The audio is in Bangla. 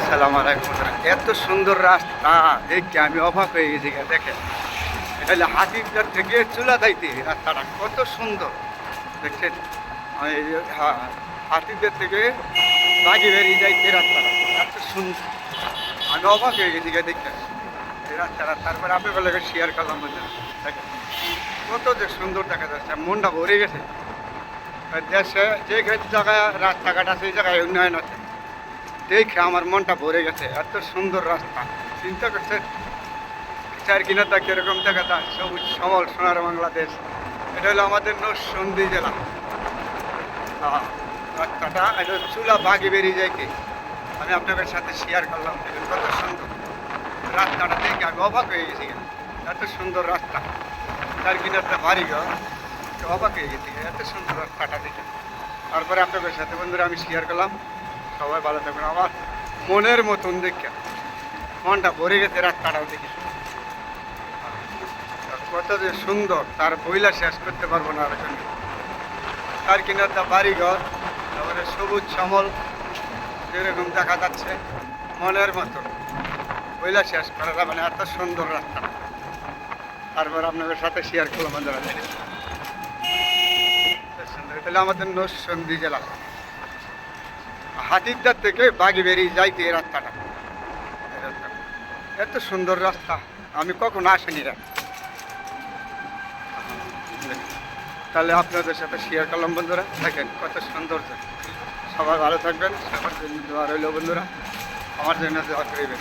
আসসালামু আলাইকুম। এত সুন্দর রাস্তা দেখে আমি অবাক হয়ে গেছি। দেখে এটা হলো হাতিরদার থেকে চুলাদাইতে রাস্তাটা কত সুন্দর দেখছেন। হ্যাঁ, হাতিরদার থেকে বাগি বেরিয়ে যাইতে রাস্তাটা এত সুন্দর, আমি অবাক হয়ে গেছি দেখে এই রাস্তাটা। তারপরে আপনার লোকের শেয়ার করলাম দেখেন কত যে সুন্দর দেখা যাচ্ছে, মনটা ভরে গেছে। দেশে যে জায়গায় রাস্তাঘাট আছে এই জায়গায় উন্নয়ন আছে দেখে আমার মনটা ভরে গেছে। এত সুন্দর রাস্তা চিন্তা করছে চার কিনারটা কিরকম দেখা যায়, সবুজ সমল সোনার বাংলাদেশ। এটা হলো আমাদের নরসিংদী জেলা। রাস্তাটা এটা চুলা বাগি বেরিয়ে যায় কি আমি আপনাদের সাথে শেয়ার করলাম। কত সুন্দর রাস্তাটা দেখে আমি অবাক হয়ে গেছি। এত সুন্দর রাস্তা, চার কিনারটা বাড়ি ঘর, অবাক হয়ে গেছি এত সুন্দর রাস্তাটা দেখে। তারপরে আপনাদের সাথে বন্ধুরা আমি শেয়ার করলাম। সবাই ভালো থাকবেন। আমার মনের মতন দেখে মনটা ভরে গেছে রাস্তাটাও দেখে। কত যে সুন্দর তার বইলা শেষ করতে পারবো না। আর তার কিনারটা বাড়িঘর, তারপরে সবুজ শ্যামল যেরকম দেখা যাচ্ছে মনের মতন বইলা শেষ করা যাবে না, এত সুন্দর রাস্তা। তারপর আপনাদের সাথে শেয়ার করলাম বন্ধুরা। তাহলে আমাদের নরসিংদী জেলা হাতিরদার থেকে বাগি বেরিয়ে যাইতে এই রাস্তাটা এত সুন্দর রাস্তা আমি কখনো আসিনি। তাহলে আপনাদের সাথে শেয়ার করলাম বন্ধুরা। দেখেন কত সুন্দর। সবাই ভালো থাকবেন, সবার জন্য দোয়া রইল বন্ধুরা, আমার জন্য দোয়া করবেন।